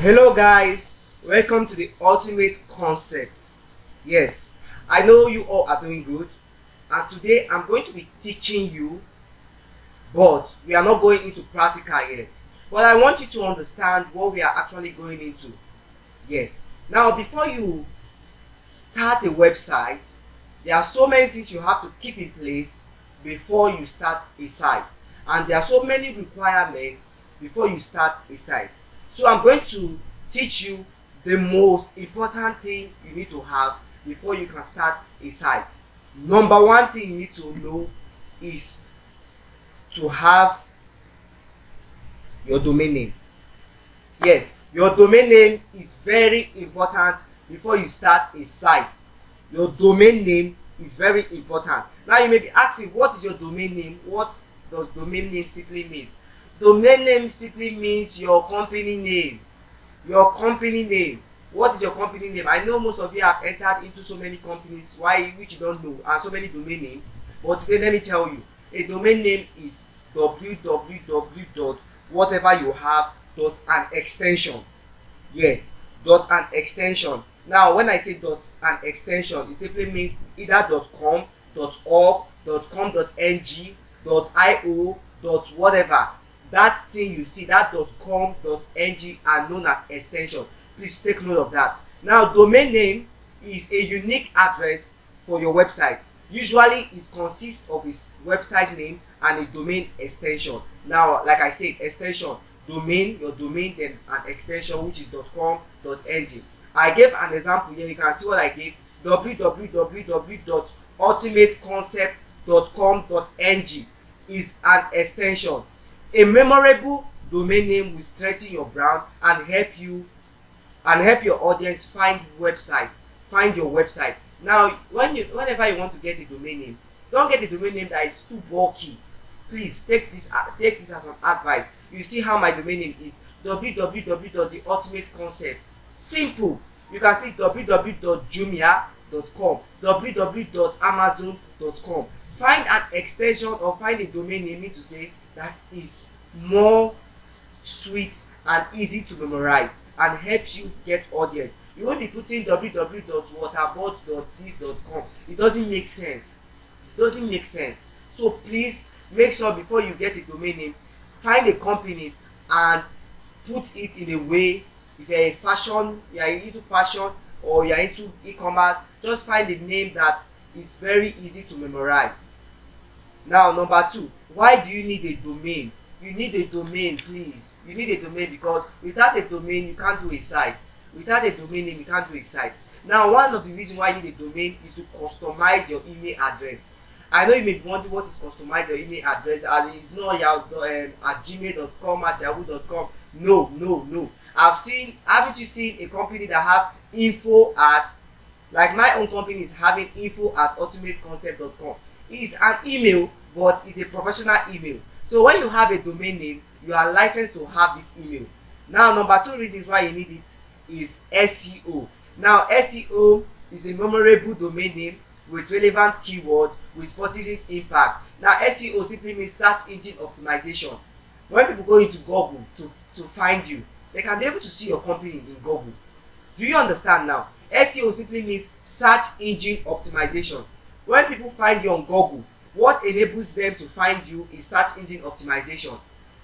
Hello guys, welcome to the Ultimate Concept. Yes, I know you all are doing good, and today I'm going to be teaching you, but we are not going into practical yet. But I want you to understand what we are actually going into. Yes. Now, before you start a website, there are so many things you have to keep in place before you start a site, and there are so many requirements before you start a site. So I'm going to teach you the most important thing you need to have before you can start a site. Number one thing you need to know is to have your domain name. Yes, your domain name is very important before you start a site. Your domain name is very important. Now you may be asking, what is your domain name? What does domain name simply means? Domain name simply means your company name. Your company name. What is your company name? I know most of you have entered into so many companies which you don't know, and so many domain names. But today let me tell you, a domain name is www dot whatever you have dot an extension. Yes, dot an extension. Now when I say dot an extension, it simply means either .com, .org, .com.ng, .io, whatever. That thing you see, that .com, .ng are known as extension. Please take note of that. Now domain name is a unique address for your website. Usually it consists of a website name and a domain extension. Now like I said, extension, domain, your domain, then an extension which is .com.ng. I gave an example here. You can see what I gave: www.ultimateconcept.com.ng is an extension. A memorable domain name will strengthen your brand and help your audience find your website. Now whenever you want to get a domain name, don't get a domain name that is too bulky. Please take this as an advice. You see how my domain name is www.theultimateconcept. Simple. You can see www.jumia.com, www.amazon.com. Find an extension or find a domain name to say that is more sweet and easy to memorize and helps you get audience. You won't be putting www.waterboard.this.com. It doesn't make sense. So please make sure before you get a domain name, find a company and put it in a way. If you're into fashion or you're into e-commerce, just find a name that is very easy to memorize. Now number two, why do you need a domain? You need a domain, please. You need a domain because without a domain you can't do a site. Without a domain name you can't do a site. Now one of the reasons why you need a domain is to customize your email address. I know you may be wondering what is customize your email address, and it's not at gmail.com, at yahoo.com. No. Haven't you seen a company that have info at, like my own company is having info at ultimateconcept.com. It is an email, but it's a professional email. So when you have a domain name, you are licensed to have this email. Now number two reasons why you need it is SEO. Now SEO is a memorable domain name with relevant keyword with positive impact. Now SEO simply means search engine optimization. When people go into Google to find you, they can be able to see your company in Google. Do you understand now? SEO simply means search engine optimization. When people find you on Google, what enables them to find you is search engine optimization,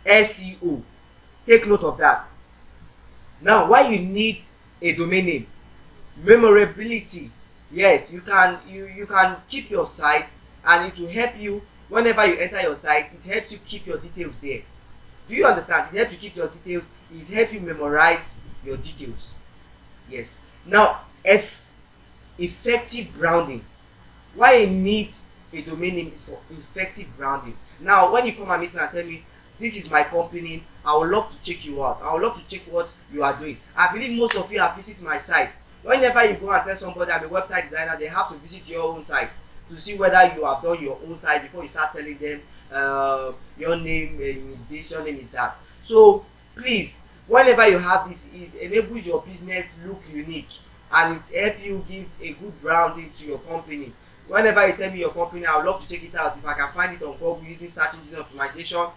SEO. Take note of that. Now why you need a domain name? Memorability. Yes, you can keep your site and it will help you whenever you enter your site. It helps you keep your details there. Do you understand? It helps you keep your details. It helps you memorize your details. Yes. Now effective branding. Why you need a domain name is for effective branding. Now when you come and meet me and tell me this is my company, I would love to check you out. I would love to check what you are doing. I believe most of you have visited my site. Whenever you go and tell somebody I'm a website designer, they have to visit your own site to see whether you have done your own site before you start telling them your name is this, your name is that. So please, whenever you have this, it enables your business look unique and it helps you give a good branding to your company. Whenever you tell me your company, I would love to check it out. If I can find it on Google using search engine optimization,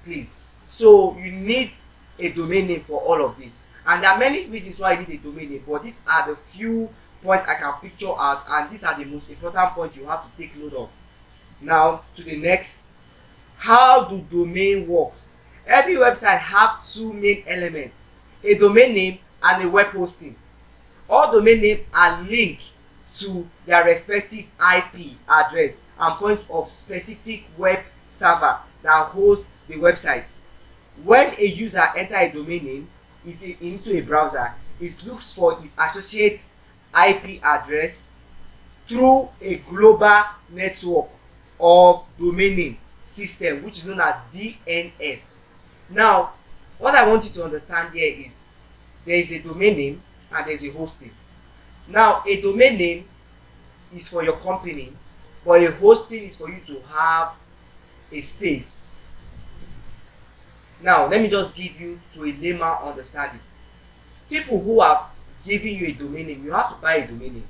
please. So you need a domain name for all of this. And there are many reasons why you need a domain name, but these are the few points I can picture out, and these are the most important points you have to take note of. Now to the next. How do domain works? Every website have two main elements, a domain name and a web hosting. All domain names are linked to their respective IP address and point of specific web server that hosts the website. When a user enters a domain name into a browser, it looks for its associated IP address through a global network of domain name system, which is known as DNS. Now, what I want you to understand here is there is a domain name and there is a hosting. Now, a domain name is for your company, but a hosting is for you to have a space. Now, let me just give you to a layman understanding. People who are giving you a domain name, you have to buy a domain name.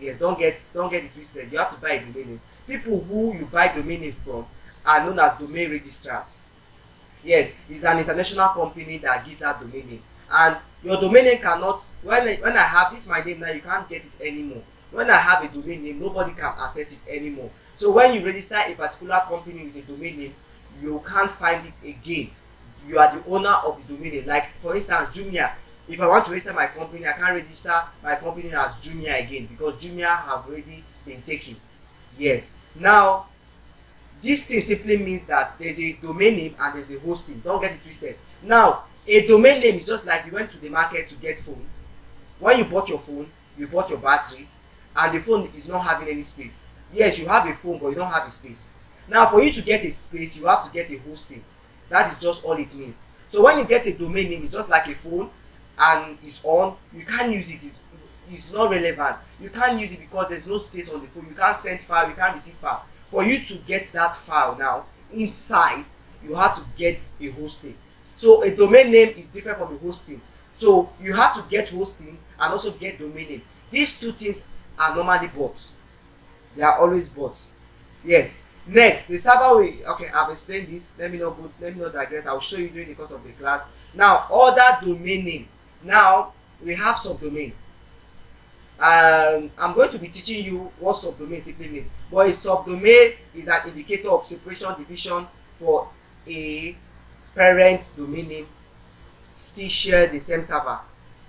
Yes, don't get it twisted. You have to buy a domain name. People who you buy domain name from are known as domain registrars. Yes, it's an international company that gives out domain name. And your domain name cannot, when I have this my name now, you can't get it anymore. When I have a domain name, nobody can access it anymore. So when you register a particular company with a domain name, you can't find it again. You are the owner of the domain name. Like for instance, Jumia. If I want to register my company, I can't register my company as Jumia again because Jumia have already been taken. Yes. Now, this thing simply means that there's a domain name and there's a hosting. Don't get it twisted. Now, a domain name is just like you went to the market to get phone. When you bought your phone, you bought your battery, and the phone is not having any space. Yes, you have a phone, but you don't have a space. Now, for you to get a space, you have to get a hosting. That is just all it means. So when you get a domain name, it's just like a phone, and it's on. You can't use it. It's not relevant. You can't use it because there's no space on the phone. You can't send file. You can't receive file. For you to get that file now inside, you have to get a hosting. So a domain name is different from a hosting. So you have to get hosting and also get domain name. These two things are normally bought. They are always bought. Yes. Next, the server way. Okay, I've explained this. Let me not digress. I'll show you during the course of the class. Now, other domain name. Now we have subdomain. I'm going to be teaching you what subdomain simply means. But a subdomain is an indicator of separation division for a parent domain name still share the same server.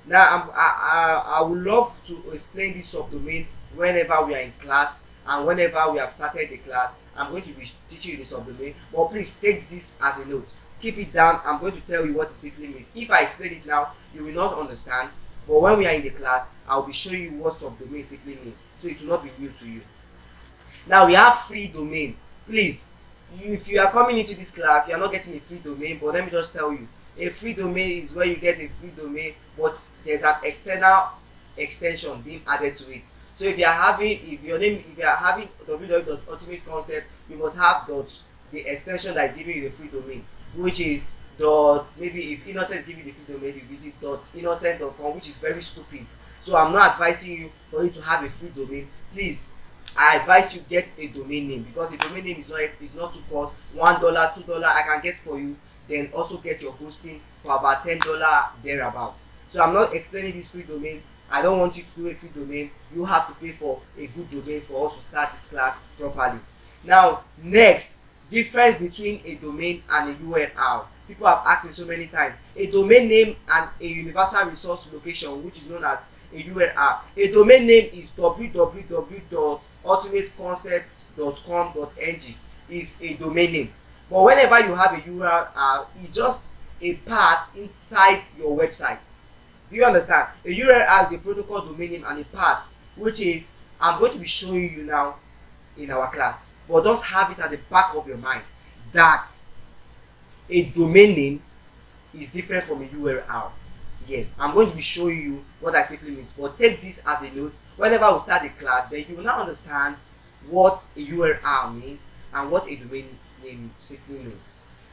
Now I would love to explain this subdomain whenever we are in class and whenever we have started the class. I'm going to be teaching you the subdomain, but please take this as a note. Keep it down. I'm going to tell you what it simply means. If I explain it now, you will not understand. But when we are in the class, I'll be showing you what subdomain simply means, so it will not be new to you. Now we have free domain. Please, if you are coming into this class, you are not getting a free domain. But let me just tell you, a free domain is where you get a free domain, but there's an external extension being added to it. So if you are having www.ultimateconcept, you must have the extension that is giving you the free domain, which is maybe if Innocent is giving you the free domain, you will do .innocent.com, which is very stupid. So I'm not advising you for you to have a free domain. Please, I advise you get a domain name, because a domain name is not too cost. $1, $2 I can get for you. Then also get your hosting for about $10 thereabouts. So I'm not explaining this free domain. I don't want you to do a free domain. You have to pay for a good domain for us to start this class properly. Now, next, difference between a domain and a URL. People have asked me so many times. A domain name and a universal resource location, which is known as a URL. A domain name is www.ultimateconcept.com.ng is a domain name. But whenever you have a URL, it's just a part inside your website. Do you understand? A URL is a protocol domain name and a part, which is I'm going to be showing you now in our class. But just have it at the back of your mind that a domain name is different from a URL. Yes, I'm going to be showing you what that simply means. But take this as a note. Whenever we start the class, then you will now understand what a URL means and what a domain name simply means.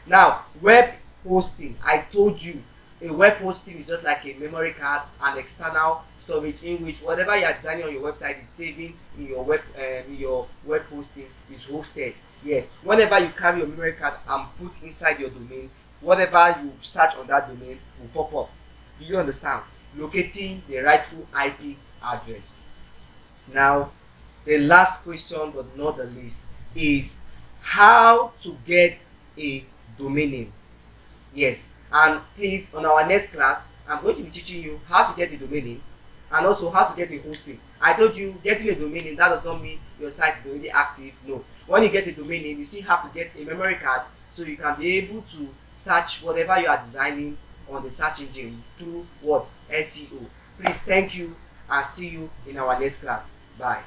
Now, web hosting. I told you a web hosting is just like a memory card, an external storage in which whatever you are designing on your website is saving in your web hosting is hosted. Yes, whenever you carry your memory card and put inside your domain, whatever you search on that domain will pop up. Do you understand? Locating the rightful IP address. Now, the last question but not the least is how to get a domain name. Yes, and please, on our next class, I'm going to be teaching you how to get a domain name and also how to get a hosting. I told you getting a domain name, that does not mean your site is already active. No. When you get a domain name, you still have to get a memory card so you can be able to search whatever you are designing on the search engine through what? SEO. Please, thank you and see you in our next class. Bye.